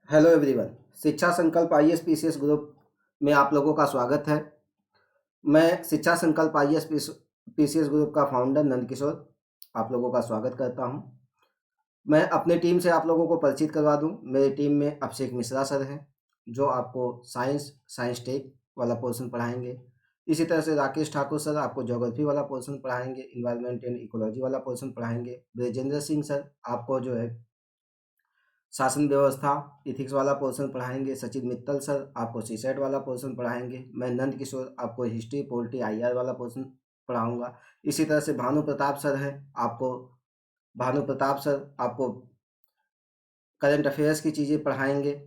Hello everyone. शिक्षा संकल्प IAS PCS group में आप लोगों का स्वागत है। मैं शिक्षा संकल्प आईएएस पीसीएस ग्रुप का फाउंडर नंदकिशोर आप लोगों का स्वागत करता हूं। मैं अपने टीम से आप लोगों को परिचित करवा दूं। मेरी टीम में अभिषेक मिश्रा सर हैं जो आपको साइंस टेक वाला पोर्शन पढ़ाएंगे। इसी तरह से राकेश ठाकुर सर आपको ज्योग्राफी वाला पोर्शन पढ़ाएंगे, इन्वायरमेंट एंड इकोलॉजी वाला पोर्शन पढ़ाएंगे। ब्रजेंद्र सिंह सर आपको जो है शासन व्यवस्था इथिक्स वाला पोर्शन पढ़ाएंगे। सचिन मित्तल सर आपको सीसेट वाला पोर्शन पढ़ाएंगे। मैं नंद किशोर आपको हिस्ट्री पॉलिटी आईआर वाला पोर्शन पढ़ाऊंगा। इसी तरह से भानु प्रताप सर आपको करंट अफेयर्स की चीज़ें पढ़ाएंगे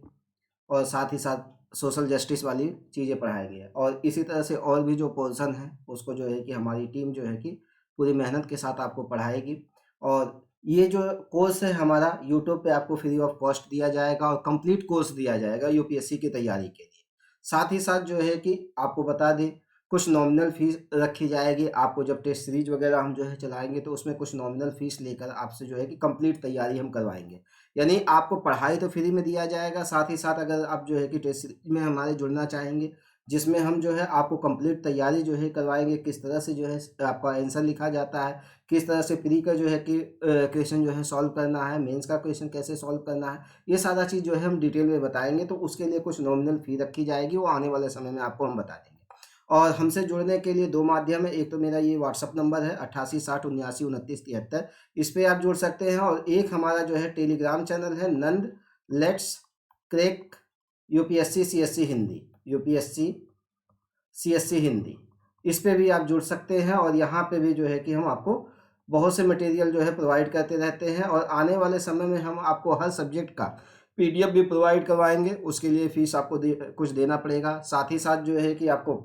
और साथ ही साथ सोशल जस्टिस वाली चीज़ें पढ़ाएंगे। और इसी तरह से और भी जो पोर्शन है उसको जो है कि हमारी टीम जो है कि पूरी मेहनत के साथ आपको पढ़ाएगी। और ये जो कोर्स है हमारा यूट्यूब पे आपको फ्री ऑफ कॉस्ट दिया जाएगा और कंप्लीट कोर्स दिया जाएगा यूपीएससी की तैयारी के लिए। साथ ही साथ जो है कि आपको बता दें कुछ नॉमिनल फीस रखी जाएगी। आपको जब टेस्ट सीरीज वगैरह हम जो है चलाएंगे तो उसमें कुछ नॉमिनल फीस लेकर आपसे जो है कि कंप्लीट तैयारी हम करवाएंगे। यानी आपको पढ़ाई तो फ्री में दिया जाएगा, साथ ही साथ अगर आप जो है कि टेस्ट सीरीज में हमारे जुड़ना चाहेंगे जिसमें हम जो है आपको कंप्लीट तैयारी जो है करवाएंगे, किस तरह से जो है आपका आंसर लिखा जाता है, किस तरह से प्री का जो है कि क्वेश्चन जो है सॉल्व करना है, मेंस का क्वेश्चन कैसे सॉल्व करना है, ये सारा चीज़ जो है हम डिटेल में बताएंगे। तो उसके लिए कुछ नॉमिनल फ़ी रखी जाएगी, वो आने वाले समय में आपको हम बता देंगे। और हमसे जुड़ने के लिए दो माध्यम है। एक तो मेरा ये व्हाट्सअप नंबर है 8860792973, इस पर आप जुड़ सकते हैं। और एक हमारा जो है टेलीग्राम चैनल है Nand let's crack UPSC CSC Hindi, UPSC CSC Hindi, इस पे भी आप जुड़ सकते हैं। और यहाँ पे भी जो है कि हम आपको बहुत से मटेरियल जो है प्रोवाइड करते रहते हैं और आने वाले समय में हम आपको हर सब्जेक्ट का पीडीएफ भी प्रोवाइड करवाएंगे। उसके लिए फ़ीस आपको कुछ देना पड़ेगा। साथ ही साथ जो है कि आपको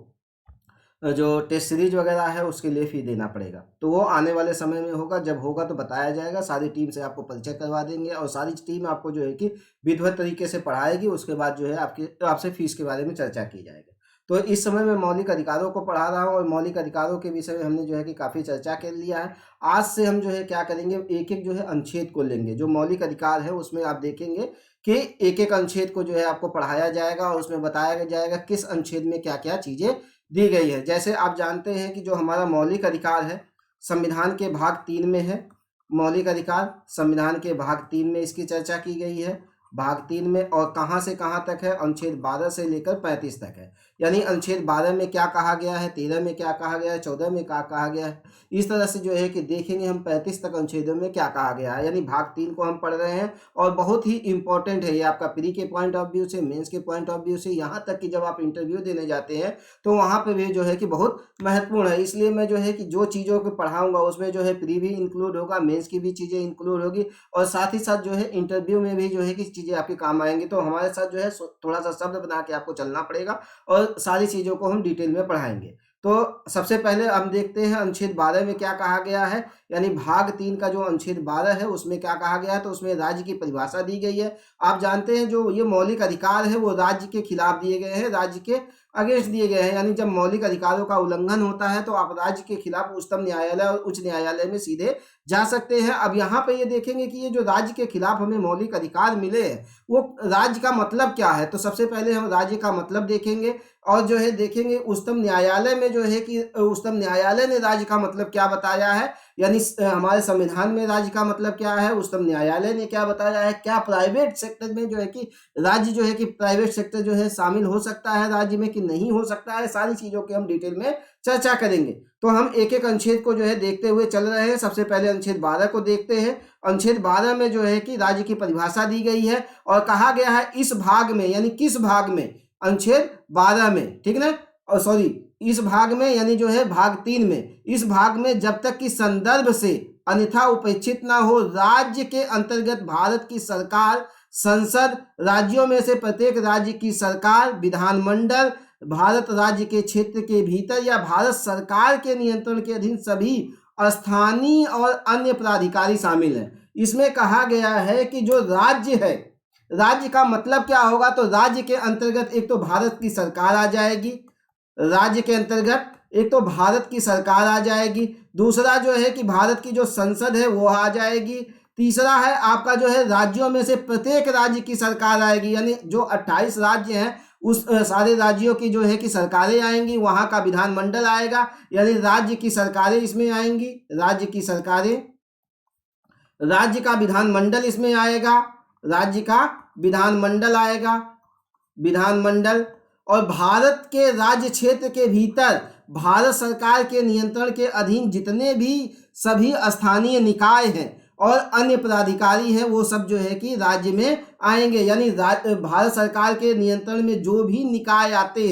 जो टेस्ट सीरीज वगैरह है उसके लिए फ़ी देना पड़ेगा। तो वो आने वाले समय में होगा, जब होगा तो बताया जाएगा। सारी टीम से आपको परिचय करवा देंगे और सारी टीम आपको जो है कि विधिवत तरीके से पढ़ाएगी। उसके बाद जो है आपसे फ़ीस के बारे में चर्चा की जाएगी। तो इस समय मैं मौलिक अधिकारों को पढ़ा रहा हूँ और मौलिक अधिकारों के विषय में हमने जो है कि काफ़ी चर्चा कर लिया है। आज से हम जो है क्या करेंगे, एक एक जो है अनुच्छेद को लेंगे। जो मौलिक अधिकार है उसमें आप देखेंगे कि एक एक अनुच्छेद को जो है आपको पढ़ाया जाएगा और उसमें बताया जाएगा किस अनुच्छेद में क्या क्या चीज़ें दी गई है। जैसे आप जानते हैं कि जो हमारा मौलिक अधिकार है संविधान के भाग 3 में है। मौलिक अधिकार संविधान के भाग 3 में इसकी चर्चा की गई है। भाग 3 में और कहाँ से कहाँ तक है, अनुच्छेद 12 से लेकर 35 तक है। यानी अनुच्छेद 12 में क्या कहा गया है, 13 में क्या कहा गया है, 14 में क्या कहा गया है। इस तरह से जो है कि देखेंगे हम 35 तक अनुच्छेदों में क्या कहा गया है। यानी भाग 3 को हम पढ़ रहे हैं और बहुत ही इंपॉर्टेंट है ये आपका प्री के पॉइंट ऑफ व्यू से, मेंस के पॉइंट ऑफ व्यू से, यहाँ तक कि जब आप इंटरव्यू देने जाते हैं तो वहाँ पे भी जो है कि बहुत महत्वपूर्ण है। इसलिए मैं जो है कि जो चीज़ों को पढ़ाऊँगा उसमें जो है प्री भी इंक्लूड होगा, मेंस की भी चीज़ें इंक्लूड होगी और साथ ही साथ जो है इंटरव्यू में भी जो है कि चीज़ें आपके काम आएँगी। तो हमारे साथ जो है थोड़ा सा शब्द बना के आपको चलना पड़ेगा और सारी चीज़ों को हम डिटेल में पढ़ाएँगे। तो सबसे पहले हम देखते हैं अनुच्छेद 12 में क्या कहा गया है। यानी भाग 3 का जो अनुच्छेद 12 है उसमें क्या कहा गया है, तो उसमें राज्य की परिभाषा दी गई है। आप जानते हैं जो ये मौलिक अधिकार है वो राज्य के खिलाफ दिए गए हैं, राज्य के अगेंस्ट दिए गए हैं। यानी जब मौलिक अधिकारों का उल्लंघन होता है तो आप राज्य के खिलाफ उच्चतम न्यायालय और उच्च न्यायालय में सीधे जा सकते हैं। अब यहाँ पे ये देखेंगे कि ये जो राज्य के खिलाफ हमें मौलिक अधिकार मिले हैं वो राज्य का मतलब क्या है। तो सबसे पहले हम राज्य का मतलब देखेंगे और जो है देखेंगे उच्चतम न्यायालय में जो है कि उच्चतम न्यायालय ने राज्य का मतलब क्या बताया है। यानी हमारे संविधान में राज्य का मतलब क्या है, उच्चतम न्यायालय ने क्या बताया है, क्या प्राइवेट सेक्टर में जो है कि राज्य जो है कि प्राइवेट सेक्टर जो है शामिल हो सकता है राज्य में कि नहीं हो सकता है। सारी चीज़ों के हम डिटेल में चर्चा करेंगे। तो हम एक एक अनुच्छेद को जो है देखते हुए चल रहे हैं। सबसे पहले अनुच्छेद 12 को देखते हैं। अनुच्छेद 12 में जो है कि राज्य की परिभाषा दी गई है और कहा गया है इस भाग में, यानी किस भाग में, अनुच्छेद 12 में, ठीक ना, और सॉरी इस भाग में यानी जो है भाग 3 में, इस भाग में जब तक कि संदर्भ से अन्यथा उपेक्षित ना हो, राज्य के अंतर्गत भारत की सरकार, संसद, राज्यों में से प्रत्येक राज्य की सरकार, विधानमंडल, भारत राज्य के क्षेत्र के भीतर या भारत सरकार के नियंत्रण के अधीन सभी स्थानीय और अन्य प्राधिकारी शामिल हैं। इसमें कहा गया है कि जो राज्य है, राज्य का मतलब क्या होगा, तो राज्य के अंतर्गत एक तो भारत की सरकार आ जाएगी, राज्य के अंतर्गत एक तो भारत की सरकार आ जाएगी, दूसरा जो है कि भारत की जो संसद है वो आ जाएगी, तीसरा है आपका जो है राज्यों में से प्रत्येक राज्य की सरकार आएगी, यानी जो 28 राज्य हैं उस सारे राज्यों की जो है कि सरकारें आएंगी, वहां का विधानमंडल आएगा, यानी राज्य की सरकारें इसमें आएंगी, राज्य की सरकारें, राज्य का विधानमंडल इसमें आएगा, राज्य का विधानमंडल आएगा, विधानमंडल। और भारत के राज्य क्षेत्र के भीतर भारत सरकार के नियंत्रण के अधीन जितने भी सभी स्थानीय निकाय हैं और अन्य पदाधिकारी हैं वो सब जो है कि राज्य में आएंगे, यानी भारत सरकार के नियंत्रण में जो भी निकाय आते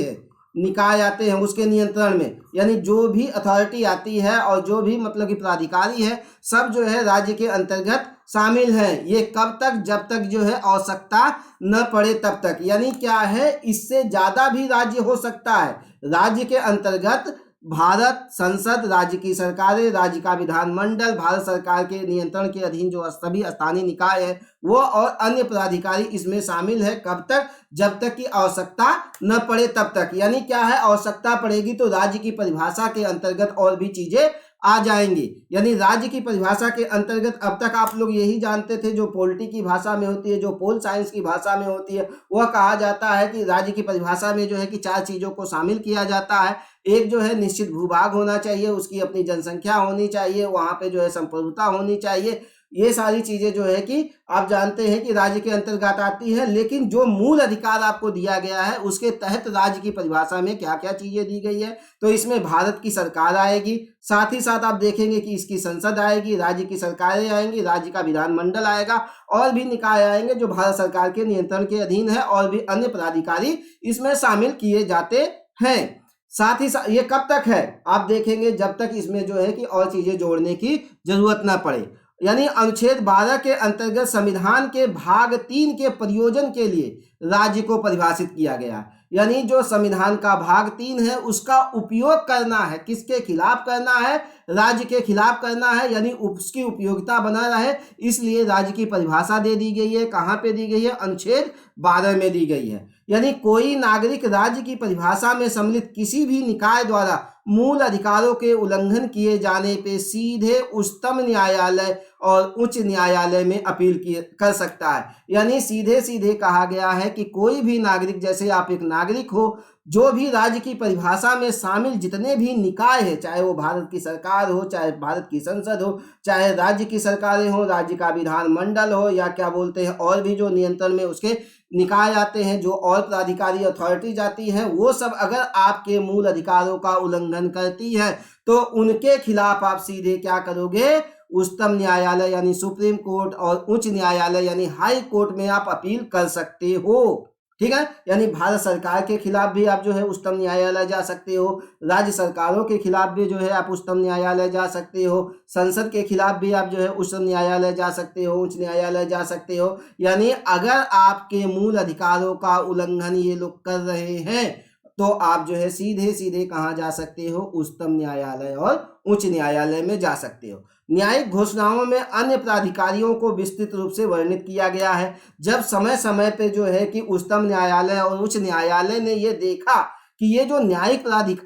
हैं उसके नियंत्रण में, यानी जो भी अथॉरिटी आती है और जो भी मतलब कि पदाधिकारी है सब जो है राज्य के अंतर्गत शामिल हैं। ये कब तक? जब तक जो है आवश्यकता न पड़े तब तक, यानी क्या है इससे ज्यादा भी राज्य हो सकता है। राज्य के अंतर्गत भारत संसद, राज्य की सरकारें, राज्य का विधानमंडल, भारत सरकार के नियंत्रण के अधीन जो सभी स्थानीय निकाय है वो और अन्य पदाधिकारी इसमें शामिल है। कब तक? जब तक कि आवश्यकता न पड़े तब तक, यानी क्या है आवश्यकता पड़ेगी तो राज्य की परिभाषा के अंतर्गत और भी चीजें आ जाएंगी, यानी राज्य की परिभाषा के अंतर्गत अब तक आप लोग यही जानते थे जो पॉलिटी की भाषा में होती है, जो पोल साइंस की भाषा में होती है, वह कहा जाता है कि राज्य की परिभाषा में जो है कि 4 चीजों को शामिल किया जाता है। एक जो है निश्चित भूभाग होना चाहिए, उसकी अपनी जनसंख्या होनी चाहिए, वहां पे जो है संप्रभुता होनी चाहिए, ये सारी चीजें जो है कि आप जानते हैं कि राज्य के अंतर्गत आती है। लेकिन जो मूल अधिकार आपको दिया गया है उसके तहत राज्य की परिभाषा में क्या क्या चीजें दी गई है, तो इसमें भारत की सरकार आएगी, साथ ही साथ आप देखेंगे कि इसकी संसद आएगी, राज्य की सरकारें आएंगी, राज्य का विधानमंडल आएगा और भी निकाय आएंगे जो भारत सरकार के नियंत्रण के अधीन है और भी अन्य पदाधिकारी इसमें शामिल किए जाते हैं। साथ ही साथ ये कब तक है आप देखेंगे जब तक इसमें जो है कि और चीजें जोड़ने की जरूरत ना पड़े, यानी अनुच्छेद 12 के अंतर्गत संविधान के भाग 3 के प्रयोजन के लिए राज्य को परिभाषित किया गया, यानी जो संविधान का भाग 3 है उसका उपयोग करना है, किसके खिलाफ करना है? राज्य के खिलाफ करना है, यानी उसकी उपयोगिता बना रहे इसलिए राज्य की परिभाषा दे दी गई है। कहाँ पे दी गई है? अनुच्छेद 12 में दी गई है। यानी कोई नागरिक राज्य की परिभाषा में सम्मिलित किसी भी निकाय द्वारा मूल अधिकारों के उल्लंघन किए जाने पे सीधे उच्चतम न्यायालय और उच्च न्यायालय में अपील कर सकता है। यानी सीधे सीधे कहा गया है कि कोई भी नागरिक, जैसे आप एक नागरिक हो, जो भी राज्य की परिभाषा में शामिल जितने भी निकाय है, चाहे वो भारत की सरकार हो, चाहे भारत की संसद हो, चाहे राज्य की सरकारें हो, राज्य का विधानमंडल हो, या क्या बोलते हैं और भी जो नियंत्रण में उसके निकाय आते हैं, जो और पदाधिकारी अथॉरिटीज आती हैं, वो सब अगर आपके मूल अधिकारों का उल्लंघन करती है तो उनके खिलाफ आप सीधे क्या करोगे? उच्चतम न्यायालय यानी सुप्रीम कोर्ट और उच्च न्यायालय यानी हाई कोर्ट में आप अपील कर सकते हो। ठीक है, यानी भारत सरकार के खिलाफ भी आप जो है उच्चतम न्यायालय जा सकते हो, राज्य सरकारों के खिलाफ भी जो है आप उच्चतम न्यायालय जा सकते हो, संसद के खिलाफ भी आप जो है उच्चतम न्यायालय जा सकते हो, उच्च न्यायालय जा सकते हो। यानी अगर आपके मूल अधिकारों का उल्लंघन ये लोग कर रहे हैं तो आप जो है सीधे सीधे कहाँ जा सकते हो? उच्चतम न्यायालय और उच्च न्यायालय में जा सकते हो। न्यायिक घोषणाओं में अन्य प्राधिकारियों को विस्तृत रूप से वर्णित किया गया है। जब समय समय पे जो है कि उच्चतम न्यायालय और उच्च न्यायालय ने ये देखा कि ये जो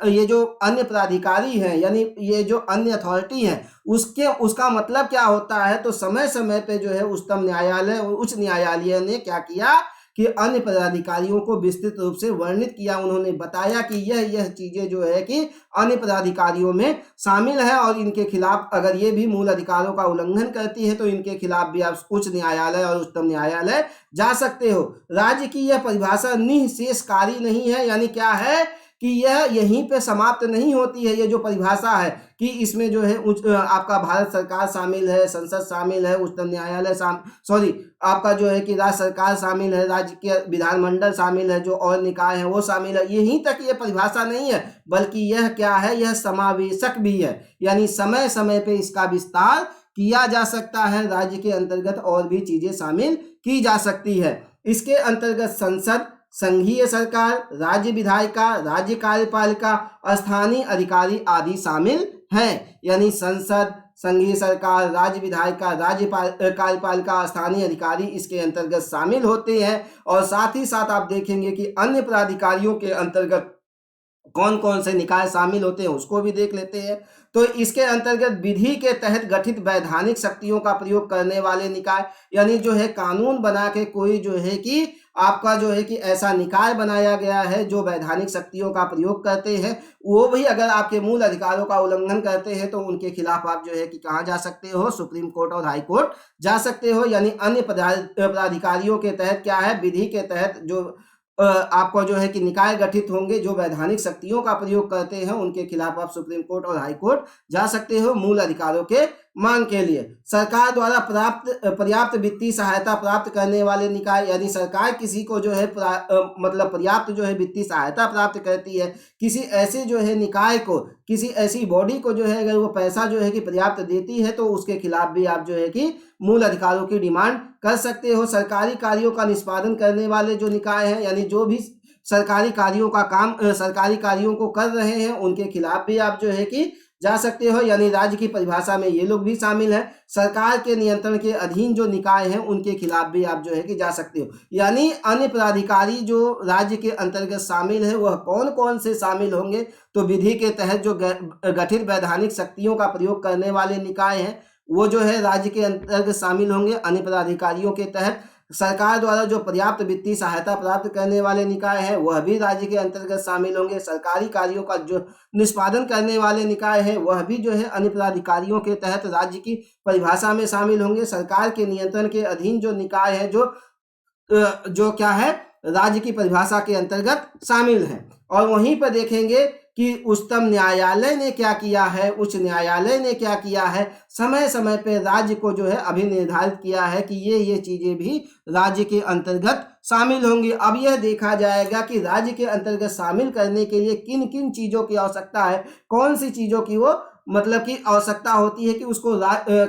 ये जो अन्य प्राधिकारी हैं, यानी ये जो अन्य अथॉरिटी हैं, उसका मतलब क्या होता है, तो समय समय पे जो है उच्चतम न्यायालय और उच्च न्यायालय ने क्या किया कि अन्य पदाधिकारियों को विस्तृत रूप से वर्णित किया। उन्होंने बताया कि यह चीजें जो है कि अन्य पदाधिकारियों में शामिल है और इनके खिलाफ अगर ये भी मूल अधिकारों का उल्लंघन करती है तो इनके खिलाफ भी आप उच्च न्यायालय और उच्चतम न्यायालय जा सकते हो। राज्य की यह परिभाषा निःशेषकारी नहीं है, यानी क्या है कि यह यहीं पे समाप्त नहीं होती है। ये जो परिभाषा है कि इसमें जो है आपका भारत सरकार शामिल है, संसद शामिल है, उच्चतम न्यायालय आपका जो है कि राज्य सरकार शामिल है, राज्य के विधानमंडल शामिल है, जो और निकाय है वो शामिल है, यहीं तक ये परिभाषा नहीं है, बल्कि यह क्या है, यह समावेशक भी है, यानी समय समय पे इसका विस्तार किया जा सकता है, राज्य के अंतर्गत और भी चीजें शामिल की जा सकती है। इसके अंतर्गत संसद, संघीय सरकार, राज्य विधायिका, राज्य कार्यपालिका, स्थानीय अधिकारी आदि शामिल हैं। यानी संसद, संघीय सरकार, राज्य विधायिका, राज्य कार्यपालिका, स्थानीय अधिकारी इसके अंतर्गत शामिल होते हैं। और साथ ही साथ आप देखेंगे कि अन्य प्राधिकारियों के अंतर्गत कौन कौन से निकाय शामिल होते हैं उसको भी देख लेते हैं। तो इसके अंतर्गत विधि के तहत गठित वैधानिक शक्तियों का प्रयोग करने वाले निकाय, यानी जो है कानून बना के कोई जो है कि आपका जो है कि ऐसा निकाय बनाया गया है जो वैधानिक शक्तियों का प्रयोग करते हैं, वो भी अगर आपके मूल अधिकारों का उल्लंघन करते हैं तो उनके खिलाफ आप जो है कि कहाँ जा सकते हो, सुप्रीम कोर्ट और हाई कोर्ट जा सकते हो। यानी अन्य पदाधिकारियों के तहत क्या है, विधि के तहत जो आपको जो है कि निकाय गठित होंगे जो वैधानिक शक्तियों का प्रयोग करते हैं, उनके खिलाफ आप सुप्रीम कोर्ट और हाई कोर्ट जा सकते हो मूल अधिकारों के मांग के लिए। सरकार द्वारा पर्याप्त वित्तीय सहायता प्राप्त करने वाले निकाय, यानी सरकार किसी को जो है मतलब पर्याप्त जो है वित्तीय सहायता प्राप्त करती है, किसी ऐसे जो है निकाय को, किसी ऐसी बॉडी को जो है अगर वो पैसा जो है कि पर्याप्त देती है तो उसके खिलाफ भी आप जो है कि मूल अधिकारों की डिमांड कर सकते हो। सरकारी कार्यों का निष्पादन करने वाले जो निकाय हैं, यानी जो भी सरकारी कार्यों का काम सरकारी कार्यों को कर रहे हैं, उनके खिलाफ भी आप जो है कि जा सकते हो। यानी राज्य की परिभाषा में ये लोग भी शामिल हैं। सरकार के नियंत्रण के अधीन जो निकाय हैं उनके खिलाफ भी आप जो है कि जा सकते हो। यानी अन्य पदाधिकारी जो राज्य के अंतर्गत शामिल है वह कौन कौन से शामिल होंगे, तो विधि के तहत जो गठित वैधानिक शक्तियों का प्रयोग करने वाले निकाय हैं वो जो है राज्य के अंतर्गत शामिल होंगे अन्य पदाधिकारियों के तहत। सरकार द्वारा जो पर्याप्त वित्तीय सहायता प्राप्त करने वाले निकाय हैं वह भी राज्य के अंतर्गत शामिल होंगे। सरकारी कार्यों का जो निष्पादन करने वाले निकाय हैं वह भी जो है अन्य पदाधिकारियों के तहत राज्य की परिभाषा में शामिल होंगे। सरकार के नियंत्रण के अधीन जो निकाय है जो क्या है, राज्य की परिभाषा के अंतर्गत शामिल हैं। और वहीं पर देखेंगे कि उच्चतम न्यायालय ने क्या किया है, उच्च न्यायालय ने क्या किया है, समय समय पे राज्य को जो है अभी निर्धारित किया है कि ये चीजें भी राज्य के अंतर्गत शामिल होंगी। अब यह देखा जाएगा कि राज्य के अंतर्गत शामिल करने के लिए किन किन चीजों की आवश्यकता है, कौन सी चीजों की वो मतलब की आवश्यकता होती है कि उसको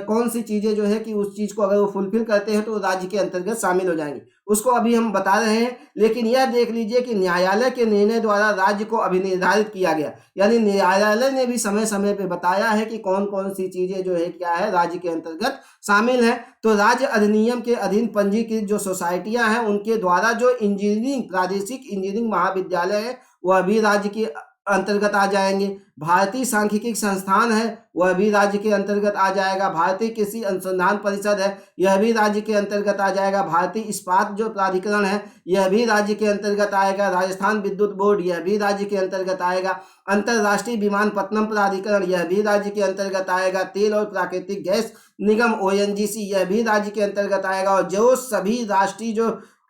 कौन सी चीजें जो है कि उस चीज को अगर वो फुलफिल करते हैं तो राज्य के अंतर्गत शामिल हो जाएंगे, उसको अभी हम बता रहे हैं। लेकिन यह देख लीजिए कि न्यायालय के निर्णय द्वारा राज्य को अभी निर्धारित किया गया, यानी न्यायालय ने भी समय समय पे बताया है कि कौन कौन सी चीजें जो है क्या है राज्य के अंतर्गत शामिल है। तो राज्य अधिनियम के अधीन पंजीकृत जो सोसाइटियां हैं उनके द्वारा जो इंजीनियरिंग प्रादेशिक इंजीनियरिंग महाविद्यालय है वह भी राज्य के अंतर्गत आ जाएंगे। भारतीय सांख्यिकी संस्थान है वह भी राज्य के अंतर्गत आ जाएगा। भारतीय कृषि अनुसंधान परिषद है यह भी राज्य के अंतर्गत आ जाएगा। भारतीय इस्पात जो प्राधिकरण है यह भी राज्य के अंतर्गत आएगा। राजस्थान विद्युत बोर्ड यह भी राज्य के अंतर्गत आएगा। अंतरराष्ट्रीय विमानपत्तनम प्राधिकरण यह भी राज्य के अंतर्गत आएगा। तेल और प्राकृतिक गैस निगम ONGC यह भी राज्य के अंतर्गत आएगा। और जो सभी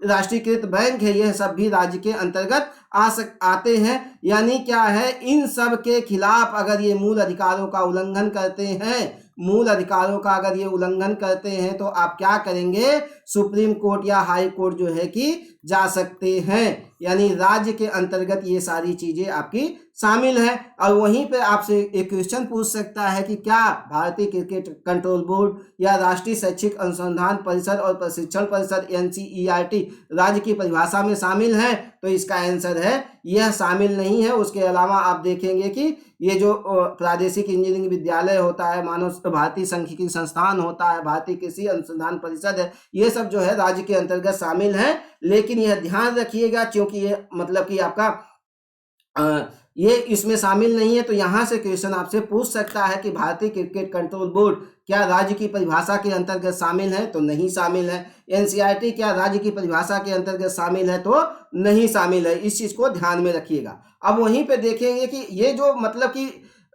राष्ट्रीयकृत बैंक है यह सब भी राज्य के अंतर्गत आते हैं। यानी क्या है, इन सब के खिलाफ अगर ये मूल अधिकारों का उल्लंघन करते हैं, मूल अधिकारों का अगर ये उल्लंघन करते हैं तो आप क्या करेंगे, सुप्रीम कोर्ट या हाई कोर्ट जो है कि जा सकते हैं। यानी राज्य के अंतर्गत ये सारी चीजें आपकी शामिल है। और वहीं पे आपसे एक क्वेश्चन पूछ सकता है कि क्या भारतीय क्रिकेट कंट्रोल बोर्ड या राष्ट्रीय शैक्षिक अनुसंधान परिषद और प्रशिक्षण परिषद NCERT राज्य की परिभाषा में शामिल है, तो इसका आंसर है यह शामिल नहीं है। उसके अलावा आप देखेंगे कि ये जो प्रादेशिक इंजीनियरिंग विद्यालय होता है, मानव भारतीय सांख्यिकी संस्थान होता है, भारतीय कृषि अनुसंधान परिषद है, ये सब जो है राज्य के अंतर्गत शामिल हैं। लेकिन यह ध्यान रखिएगा क्योंकि ये मतलब कि आपका ये इसमें शामिल नहीं है, तो यहाँ से क्वेश्चन आपसे पूछ सकता है कि भारतीय क्रिकेट कंट्रोल बोर्ड क्या राज्य की परिभाषा के अंतर्गत शामिल है, तो नहीं शामिल है। NCERT क्या राज्य की परिभाषा के अंतर्गत शामिल है, तो नहीं शामिल है। इस चीज को ध्यान में रखिएगा। अब वहीं पे देखेंगे कि ये जो मतलब कि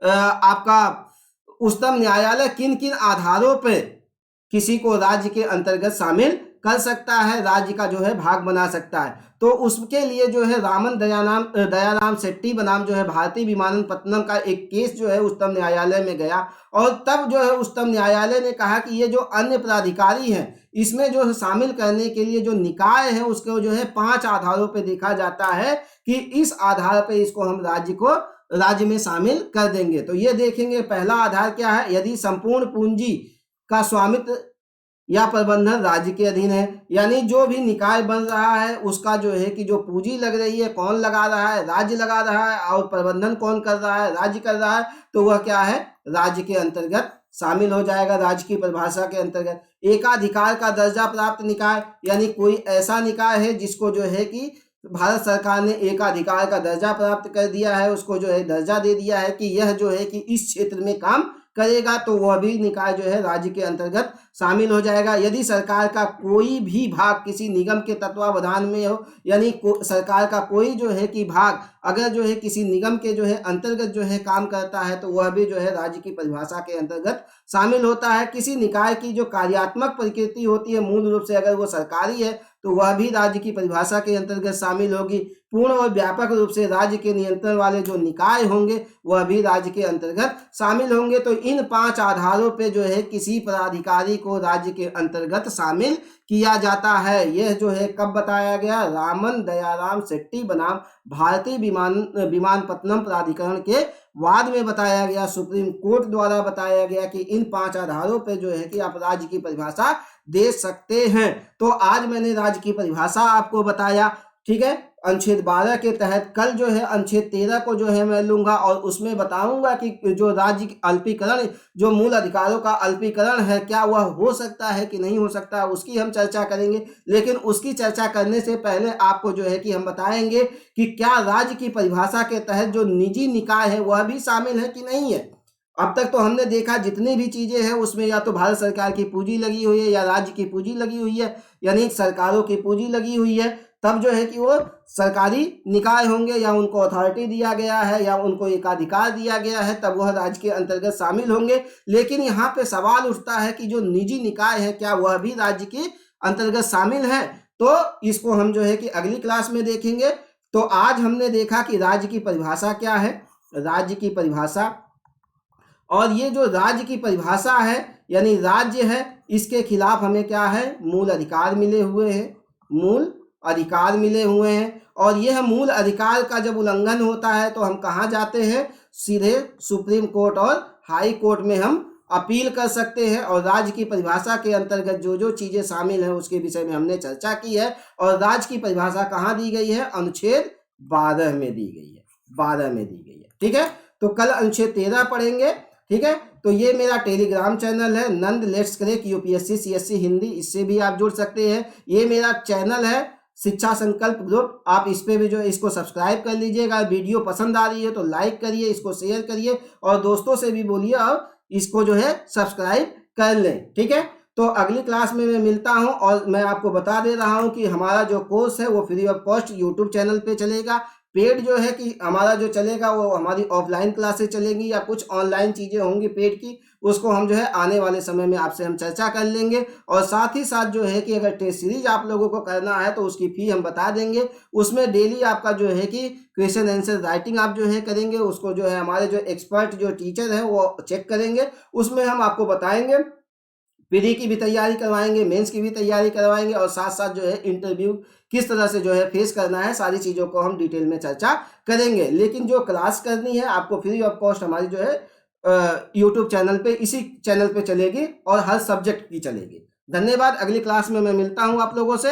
आपका उच्चतम न्यायालय किन किन आधारों पे किसी को राज्य के अंतर्गत शामिल कर सकता है, राज्य का जो है भाग बना सकता है। तो उसके लिए जो है रामन दयाराम शेट्टी बनाम जो है भारतीय विमानपत्तनम का एक केस जो है उच्चतम न्यायालय में गया। और तब जो है उच्चतम न्यायालय ने कहा कि ये जो अन्य प्राधिकारी हैं इसमें जो शामिल करने के लिए जो निकाय है उसको जो है 5 आधारों पे देखा जाता है कि इस आधार पे इसको हम राज्य में शामिल कर देंगे। तो ये देखेंगे पहला आधार क्या है, यदि संपूर्ण पूंजी का स्वामित्व या प्रबंधन राज्य के अधीन है, यानी जो भी निकाय बन रहा है उसका जो है कि जो पूंजी लग रही है कौन लगा रहा है, राज्य लगा रहा है, और प्रबंधन कौन कर रहा है, राज्य कर रहा है, तो वह क्या है, राज्य के अंतर्गत शामिल हो जाएगा, राज्य की परिभाषा के अंतर्गत। एकाधिकार का दर्जा प्राप्त निकाय, यानी कोई ऐसा निकाय है जिसको जो है कि भारत सरकार ने एकाधिकार का दर्जा प्राप्त कर दिया है, उसको जो है दर्जा दे दिया है कि यह जो है कि इस क्षेत्र में काम करेगा, तो वह भी निकाय जो है राज्य के अंतर्गत शामिल हो जाएगा। यदि सरकार का कोई भी भाग किसी निगम के तत्वावधान में हो, यानी सरकार का कोई जो है कि भाग अगर जो है किसी निगम के जो है अंतर्गत जो है काम करता है, तो वह भी जो है राज्य की परिभाषा के अंतर्गत शामिल होता है। किसी निकाय की जो कार्यात्मक प्रकृति होती है, मूल रूप से अगर वो सरकारी है, तो वह भी राज्य की परिभाषा के अंतर्गत शामिल होगी। पूर्ण और व्यापक रूप से राज्य के नियंत्रण वाले जो निकाय होंगे, वह भी राज्य के अंतर्गत शामिल होंगे। तो इन 5 आधारों पे जो है किसी पदाधिकारी को राज्य के अंतर्गत शामिल किया जाता है। यह जो है कब बताया गया? रामन दयाराम शेट्टी बनाम भारतीय विमानपत्तनम प्राधिकरण के वाद में बताया गया। सुप्रीम कोर्ट द्वारा बताया गया कि इन 5 आधारों पे जो है कि आप राज्य की परिभाषा दे सकते हैं। तो आज मैंने राज्य की परिभाषा आपको बताया, ठीक है। अनुच्छेद 12 के तहत कल जो है अनुच्छेद 13 को जो है मैं लूंगा और उसमें बताऊंगा कि जो राज्य अल्पीकरण, जो मूल अधिकारों का अल्पीकरण है, क्या वह हो सकता है कि नहीं हो सकता, उसकी हम चर्चा करेंगे। लेकिन उसकी चर्चा करने से पहले आपको जो है कि हम बताएंगे कि क्या राज्य की परिभाषा के तहत जो निजी निकाय है वह भी शामिल है कि नहीं है। अब तक तो हमने देखा जितनी भी चीजें हैं उसमें या तो भारत सरकार की पूंजी लगी हुई है या राज्य की पूंजी लगी हुई है, यानी सरकारों की पूंजी लगी हुई है, तब जो है कि वो सरकारी निकाय होंगे या उनको अथॉरिटी दिया गया है या उनको एकाधिकार दिया गया है, तब वह राज्य के अंतर्गत शामिल होंगे। लेकिन यहाँ पे सवाल उठता है कि जो निजी निकाय है क्या वह भी राज्य के अंतर्गत शामिल है? तो इसको हम जो है कि अगली क्लास में देखेंगे। तो आज हमने देखा कि राज्य की परिभाषा क्या है, राज्य की परिभाषा, और ये जो राज्य की परिभाषा है यानी राज्य है, इसके खिलाफ हमें क्या है? मूल अधिकार मिले हुए हैं, मूल अधिकार मिले हुए हैं। और यह मूल अधिकार का जब उल्लंघन होता है तो हम कहाँ जाते हैं? सीधे सुप्रीम कोर्ट और हाई कोर्ट में हम अपील कर सकते हैं। और राज्य की परिभाषा के अंतर्गत जो जो चीजें शामिल हैं उसके विषय में हमने चर्चा की है। और राज्य की परिभाषा कहाँ दी गई है? अनुच्छेद 12 में दी गई है, 12 में दी गई है, ठीक है। तो कल अनुच्छेद 13 पढ़ेंगे, ठीक है। तो ये मेरा टेलीग्राम चैनल है Nand let's crack UPSC CSC Hindi, इससे भी आप जुड़ सकते हैं। ये मेरा चैनल है शिक्षा संकल्प ग्रुप, आप इस पे भी जो इसको सब्सक्राइब कर लीजिएगा। वीडियो पसंद आ रही है तो लाइक करिए, इसको शेयर करिए और दोस्तों से भी बोलिए और इसको जो है सब्सक्राइब कर लें, ठीक है। तो अगली क्लास में मैं मिलता हूं और मैं आपको बता दे रहा हूं कि हमारा जो कोर्स है वो free of cost YouTube channel पे चलेगा। पेड जो है कि हमारा जो चलेगा वो हमारी ऑफलाइन क्लासेस चलेंगी या कुछ ऑनलाइन चीज़ें होंगी पेड की, उसको हम जो है आने वाले समय में आपसे हम चर्चा कर लेंगे। और साथ ही साथ जो है कि अगर टेस्ट सीरीज आप लोगों को करना है तो उसकी फ़ी हम बता देंगे। उसमें डेली आपका जो है कि क्वेश्चन आंसर राइटिंग आप जो है करेंगे, उसको जो है हमारे जो एक्सपर्ट जो टीचर हैं वो चेक करेंगे। उसमें हम आपको बताएंगे, प्री की भी तैयारी करवाएंगे, मेंस की भी तैयारी करवाएंगे और साथ साथ जो है इंटरव्यू किस तरह से जो है फेस करना है, सारी चीज़ों को हम डिटेल में चर्चा करेंगे। लेकिन जो क्लास करनी है आपको फ्री ऑफ कॉस्ट हमारी जो है यूट्यूब चैनल पे, इसी चैनल पे चलेगी और हर सब्जेक्ट की चलेगी। धन्यवाद। अगली क्लास में मैं मिलता हूँ आप लोगों से।